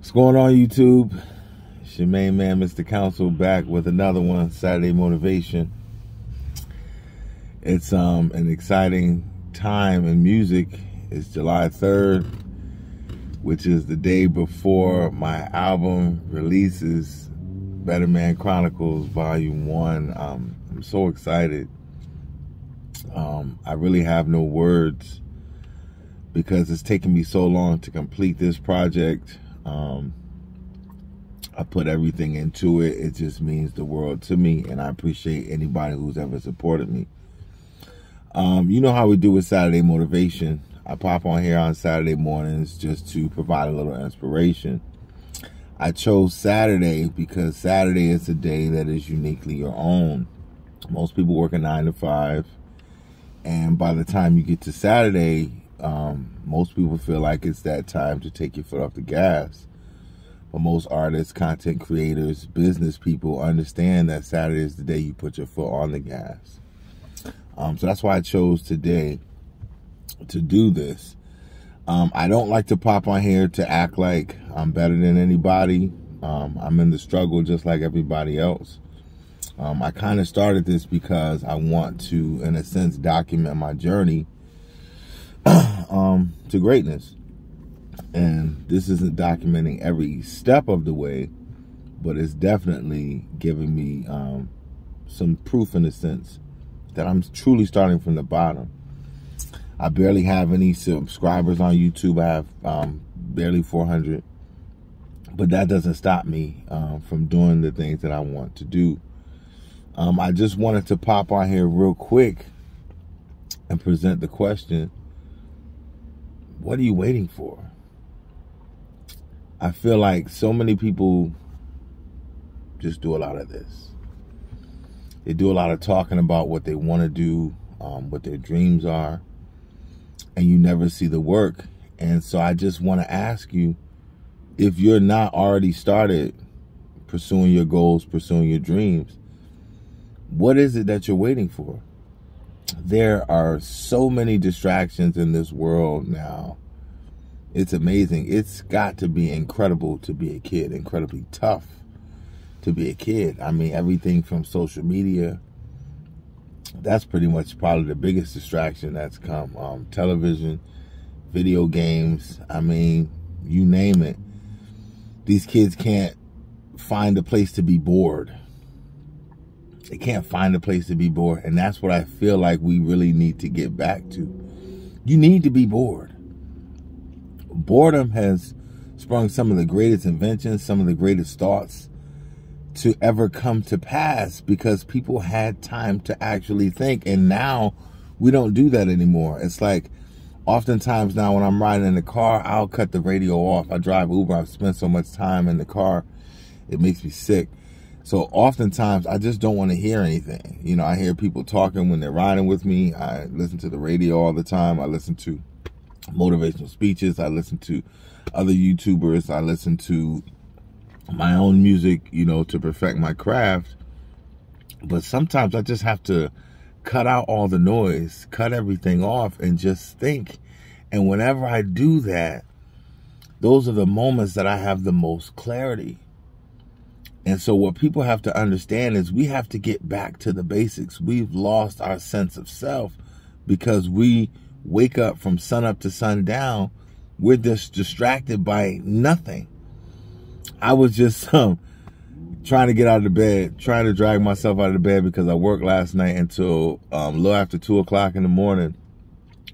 What's going on, YouTube? It's your main man, Mr. Council, back with another one, Saturday Motivation. It's an exciting time in music. It's July 3rd, which is the day before my album releases, Better Man Chronicles Volume 1. I'm so excited. I really have no words because it's taken me so long to complete this project. I put everything into it. It just means the world to me, and I appreciate anybody who's ever supported me. You know how we do with Saturday Motivation. I pop on here on Saturday mornings just to provide a little inspiration. I chose Saturday because Saturday is a day that is uniquely your own. Most people work a 9 to 5, and by the time you get to Saturday, most people feel like it's that time to take your foot off the gas. But most artists, content creators, business people understand that Saturday is the day you put your foot on the gas. So that's why I chose today to do this. I don't like to pop on here to act like I'm better than anybody. I'm in the struggle just like everybody else. I kind of started this because I want to, in a sense, document my journey to greatness. And this isn't documenting every step of the way, but it's definitely giving me some proof, in a sense, that I'm truly starting from the bottom. I barely have any subscribers on YouTube. I have barely 400, but that doesn't stop me from doing the things that I want to do. I just wanted to pop on here real quick and present the question, what are you waiting for? I feel like so many people just do a lot of this. They do a lot of talking about what they want to do, what their dreams are, and you never see the work. And so I just want to ask you, if you're not already started pursuing your goals, pursuing your dreams, what is it that you're waiting for? There are so many distractions in this world now. It's amazing. It's got to be incredible to be a kid, incredibly tough to be a kid. I mean, everything from social media, that's pretty much probably the biggest distraction that's come. Television, video games, I mean, you name it. These kids can't find a place to be bored. They can't find a place to be bored. And that's what I feel like we really need to get back to. You need to be bored. Boredom has sprung some of the greatest inventions, some of the greatest thoughts to ever come to pass because people had time to actually think. And now we don't do that anymore. It's like oftentimes now when I'm riding in the car, I'll cut the radio off. I drive Uber. I've spent so much time in the car. It makes me sick. So oftentimes I just don't want to hear anything. You know, I hear people talking when they're riding with me. I listen to the radio all the time. I listen to motivational speeches. I listen to other YouTubers. I listen to my own music, you know, to perfect my craft. But sometimes I just have to cut out all the noise, cut everything off, and just think. And whenever I do that, those are the moments that I have the most clarity. And so what people have to understand is we have to get back to the basics. We've lost our sense of self because we wake up from sun up to sundown. We're just distracted by nothing. I was just trying to get out of bed, trying to drag myself out of the bed because I worked last night until a little after 2 o'clock in the morning.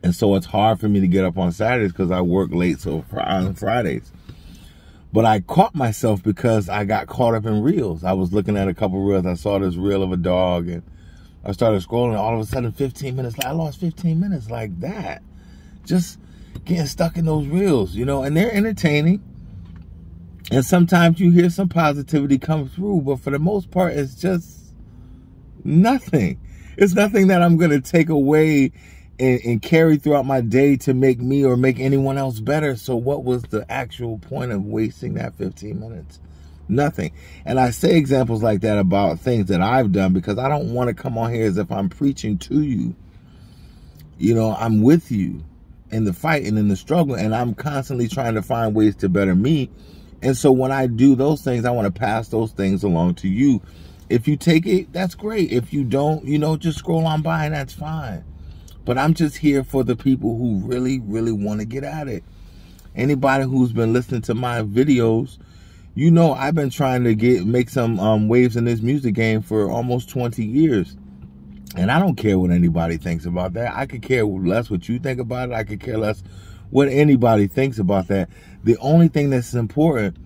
And so it's hard for me to get up on Saturdays because I work late on Fridays. But I caught myself because I got caught up in reels. I was looking at a couple reels. I saw this reel of a dog and I started scrolling, and all of a sudden 15 minutes, I lost 15 minutes like that. Just getting stuck in those reels, you know, and they're entertaining. And sometimes you hear some positivity come through, but for the most part, it's just nothing. It's nothing that I'm going to take away and carry throughout my day to make me or make anyone else better. So what was the actual point of wasting that 15 minutes? Nothing. And I say examples like that about things that I've done because I don't want to come on here as if I'm preaching to you. You know, I'm with you in the fight and in the struggle, and I'm constantly trying to find ways to better me And so when I do those things, I want to pass those things along to you. If you take it, that's great. If you don't, you know, just scroll on by and that's fine. But I'm just here for the people who really, really want to get at it. Anybody who's been listening to my videos, you know I've been trying to make some waves in this music game for almost 20 years. And I don't care what anybody thinks about that. I could care less what you think about it. I could care less what anybody thinks about that. The only thing that's important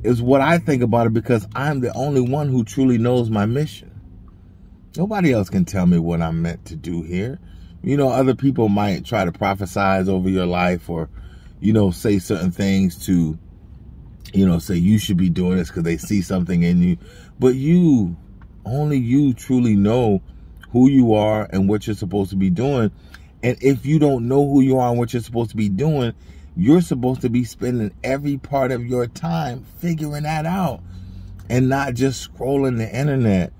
is what I think about it, because I'm the only one who truly knows my mission. Nobody else can tell me what I'm meant to do here. You know, other people might try to prophesize over your life, or, you know, say certain things to, you know, say you should be doing this because they see something in you. But you, only you truly know who you are and what you're supposed to be doing. And if you don't know who you are and what you're supposed to be doing, you're supposed to be spending every part of your time figuring that out, and not just scrolling the internet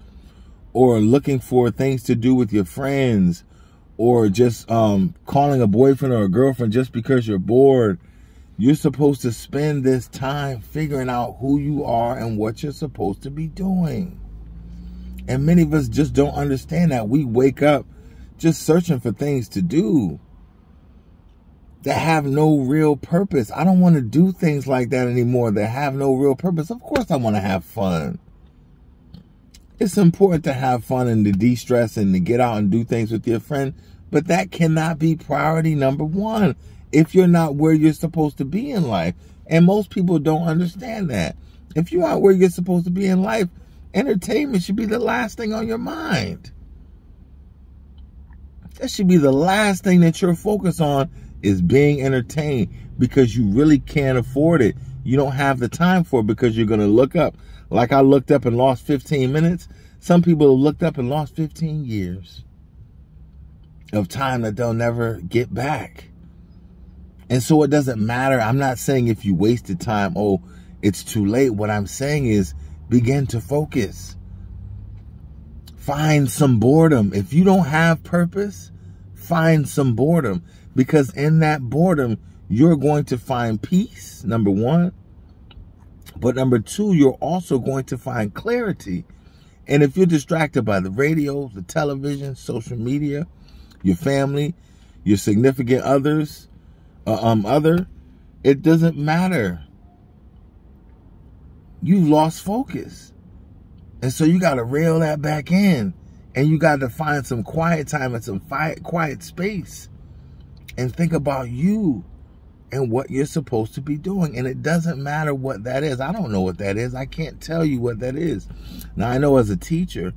or looking for things to do with your friends, or just calling a boyfriend or a girlfriend just because you're bored. You're supposed to spend this time figuring out who you are and what you're supposed to be doing. And many of us just don't understand that. We wake up just searching for things to do that have no real purpose. I don't want to do things like that anymore that have no real purpose. Of course I want to have fun. It's important to have fun and to de-stress and to get out and do things with your friend, but that cannot be priority number one if you're not where you're supposed to be in life. And most people don't understand that. If you're out where you're supposed to be in life, entertainment should be the last thing on your mind. That should be the last thing that you're focused on, is being entertained, because you really can't afford it. You don't have the time for it, because you're going to look up. Like I looked up and lost 15 minutes. Some people have looked up and lost 15 years of time that they'll never get back. And so it doesn't matter. I'm not saying if you wasted time, oh, it's too late. What I'm saying is begin to focus. Find some boredom. If you don't have purpose, find some boredom, because in that boredom, you're going to find peace, number one. But number two, you're also going to find clarity. And if you're distracted by the radio, the television, social media, your family, your significant others, it doesn't matter. You've lost focus. And so you got to reel that back in, and you got to find some quiet time and some quiet space and think about you and what you're supposed to be doing. And it doesn't matter what that is. I don't know what that is. I can't tell you what that is. Now, I know as a teacher,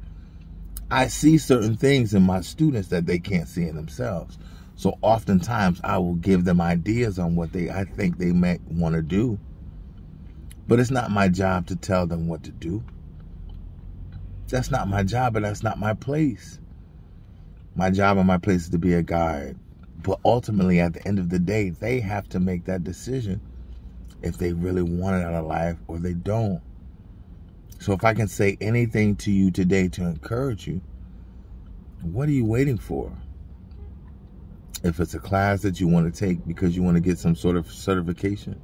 I see certain things in my students that they can't see in themselves. So oftentimes I will give them ideas on what I think they might want to do. But it's not my job to tell them what to do. That's not my job, and that's not my place. My job and my place is to be a guide. But ultimately, at the end of the day, they have to make that decision if they really want it out of life or they don't. So if I can say anything to you today to encourage you, what are you waiting for? If it's a class that you want to take because you want to get some sort of certification,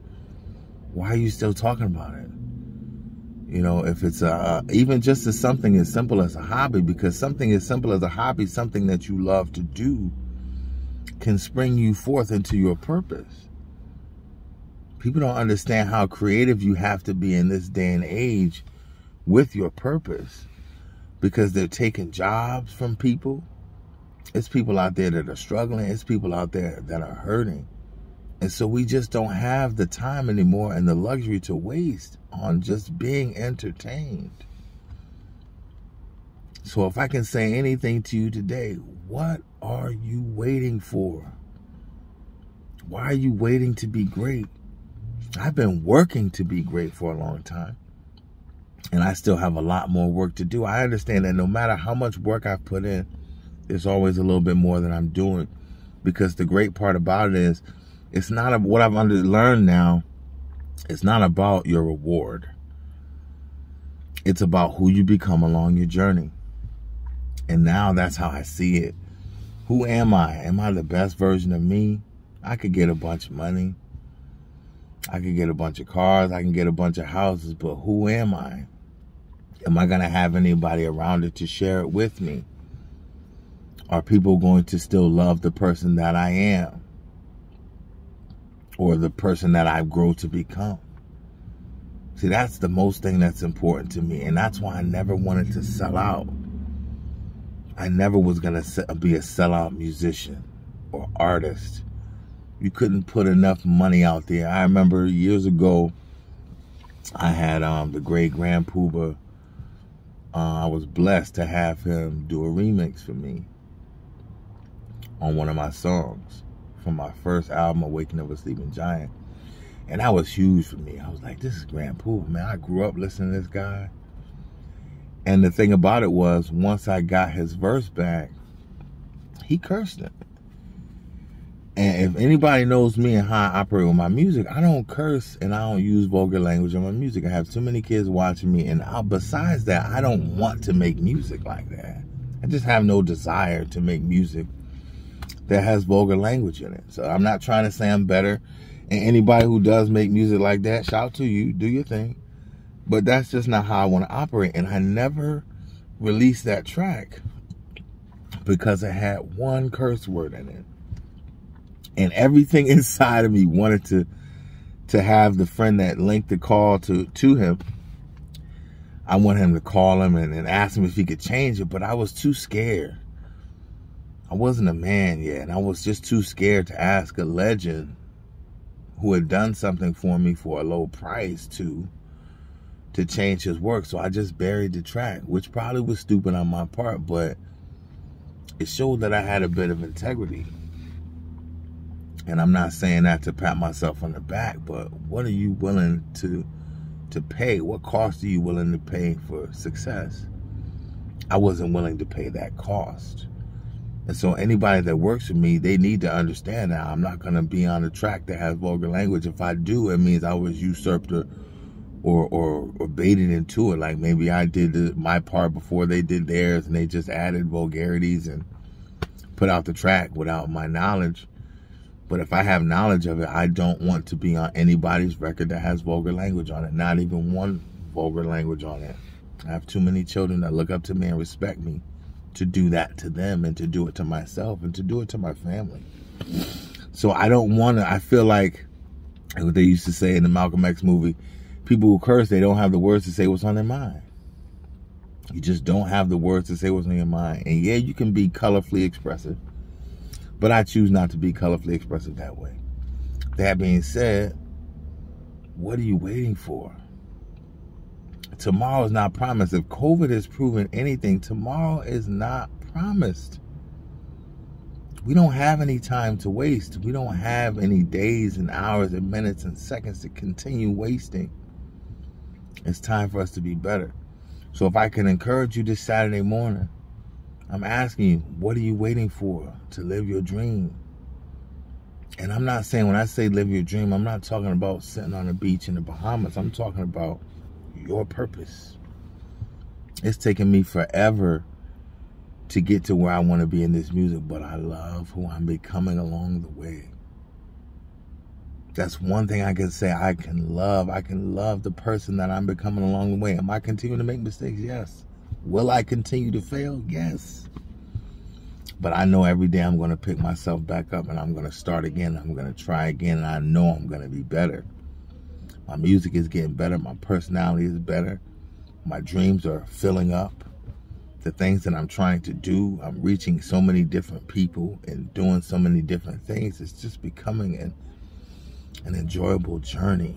why are you still talking about it? You know, if it's even just something as simple as a hobby, because something as simple as a hobby, something that you love to do, can spring you forth into your purpose. People don't understand how creative you have to be in this day and age with your purpose, because they're taking jobs from people. It's people out there that are struggling. It's people out there that are hurting. And so we just don't have the time anymore and the luxury to waste on just being entertained. So if I can say anything to you today, what are you waiting for? Why are you waiting to be great? I've been working to be great for a long time, and I still have a lot more work to do. I understand that no matter how much work I've put in, there's always a little bit more that I'm doing, because the great part about it is, it's not what I've learned now. It's not about your reward. It's about who you become along your journey. And now that's how I see it. Who am I? Am I the best version of me? I could get a bunch of money. I can get a bunch of cars, I can get a bunch of houses, but who am I? Am I going to have anybody around it to share it with me? Are people going to still love the person that I am? Or the person that I've grown to become? See, that's the most thing that's important to me. And that's why I never wanted to sell out. I never was going to be a sellout musician or artist. You couldn't put enough money out there. I remember years ago, I had the great Grand Puba. I was blessed to have him do a remix for me on one of my songs from my first album, Awakening of a Sleeping Giant. And that was huge for me. I was like, this is Grand Puba, man. I grew up listening to this guy. And the thing about it was, once I got his verse back, he cursed it. And if anybody knows me and how I operate with my music, I don't curse and I don't use vulgar language in my music. I have too many kids watching me. And besides that, I don't want to make music like that. I just have no desire to make music that has vulgar language in it. So I'm not trying to say I'm better. And anybody who does make music like that, shout out to you, do your thing. But that's just not how I want to operate. And I never released that track because it had one curse word in it. And everything inside of me wanted to have the friend that linked the call to him. I want him to call him and ask him if he could change it. But I was too scared. I wasn't a man yet. And I was just too scared to ask a legend who had done something for me for a low price to change his work. So I just buried the track, which probably was stupid on my part, but it showed that I had a bit of integrity. And I'm not saying that to pat myself on the back, but what are you willing to pay? What cost are you willing to pay for success? I wasn't willing to pay that cost. And so anybody that works with me, they need to understand that I'm not going to be on a track that has vulgar language. If I do, it means I was usurped or baited into it. Like maybe I did my part before they did theirs and they just added vulgarities and put out the track without my knowledge. But if I have knowledge of it, I don't want to be on anybody's record that has vulgar language on it. Not even one vulgar language on it. I have too many children that look up to me and respect me to do that to them and to do it to myself and to do it to my family. So I don't want to, I feel like what they used to say in the Malcolm X movie, people who curse, they don't have the words to say what's on their mind. You just don't have the words to say what's on your mind. And yeah, you can be colorfully expressive, but I choose not to be colorfully expressive that way. That being said, what are you waiting for? Tomorrow is not promised. If COVID has proven anything, tomorrow is not promised. We don't have any time to waste. We don't have any days and hours and minutes and seconds to continue wasting. It's time for us to be better. So if I can encourage you this Saturday morning, I'm asking you, what are you waiting for to live your dream? And I'm not saying, when I say live your dream, I'm not talking about sitting on a beach in the Bahamas. I'm talking about your purpose. It's taken me forever to get to where I want to be in this music, but I love who I'm becoming along the way. That's one thing I can say. I can love the person that I'm becoming along the way. Am I continuing to make mistakes? Yes. Will I continue to fail? Yes. But I know every day I'm going to pick myself back up and I'm going to start again. I'm going to try again, and I know I'm going to be better. My music is getting better. My personality is better. My dreams are filling up. The things that I'm trying to do, I'm reaching so many different people and doing so many different things. It's just becoming an enjoyable journey.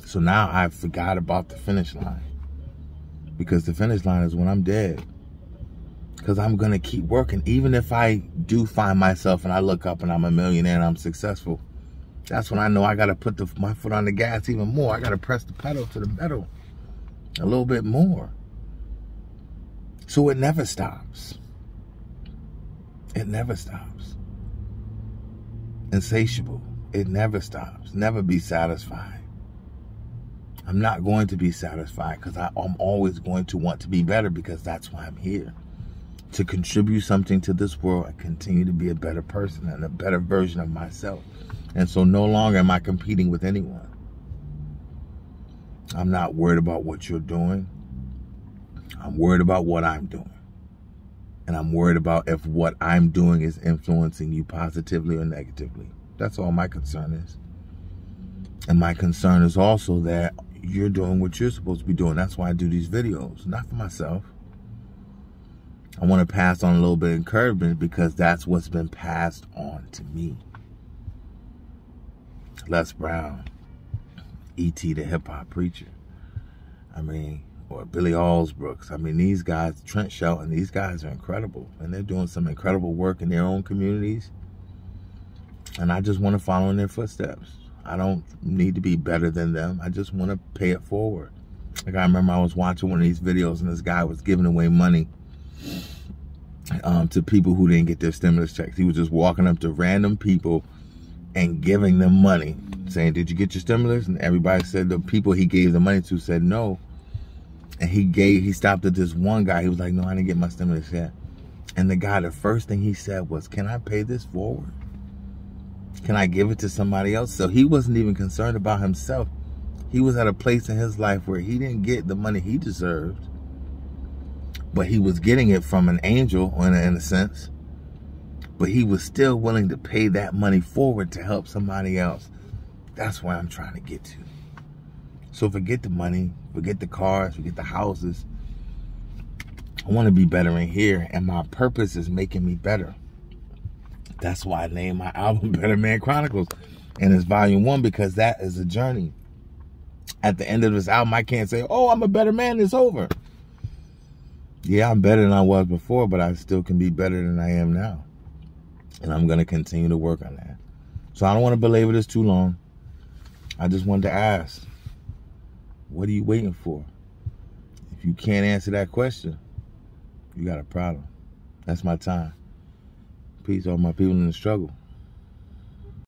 So now I forgot about the finish line, because the finish line is when I'm dead. Because I'm going to keep working. Even if I do find myself and I look up and I'm a millionaire and I'm successful, that's when I know I got to put my foot on the gas even more. I got to press the pedal to the metal a little bit more. So it never stops. It never stops. Insatiable. It never stops. Never be satisfied. I'm not going to be satisfied, because I'm always going to want to be better, because that's why I'm here. To contribute something to this world and continue to be a better person and a better version of myself. And so no longer am I competing with anyone. I'm not worried about what you're doing. I'm worried about what I'm doing. And I'm worried about if what I'm doing is influencing you positively or negatively. That's all my concern is. And my concern is also that you're doing what you're supposed to be doing. That's why I do these videos, not for myself. I want to pass on a little bit of encouragement because that's what's been passed on to me. Les Brown, E.T. the hip-hop preacher. Or Billy Allsbrooks. These guys, Trent Shelton, these guys are incredible. And they're doing some incredible work in their own communities. And I just want to follow in their footsteps. I don't need to be better than them. I just want to pay it forward. Like I remember I was watching one of these videos and this guy was giving away money to people who didn't get their stimulus checks. He was just walking up to random people and giving them money, saying, "Did you get your stimulus?" And everybody said, the people he gave the money to said no. And he stopped at this one guy. He was like, "No, I didn't get my stimulus yet." And the guy, the first thing he said was, "Can I pay this forward? Can I give it to somebody else?" So he wasn't even concerned about himself. He was at a place in his life where he didn't get the money he deserved, but he was getting it from an angel in a sense. But he was still willing to pay that money forward to help somebody else. That's where I'm trying to get to. So forget the money, forget the cars, forget the houses. I want to be better in here, and my purpose is making me better. That's why I named my album Better Man Chronicles. And it's volume 1 because that is a journey. At the end of this album, I can't say, "Oh, I'm a better man, it's over." Yeah, I'm better than I was before, but I still can be better than I am now. And I'm going to continue to work on that. So I don't want to belabor this too long. I just wanted to ask, what are you waiting for? If you can't answer that question, you got a problem. That's my time. Peace, all my people in the struggle.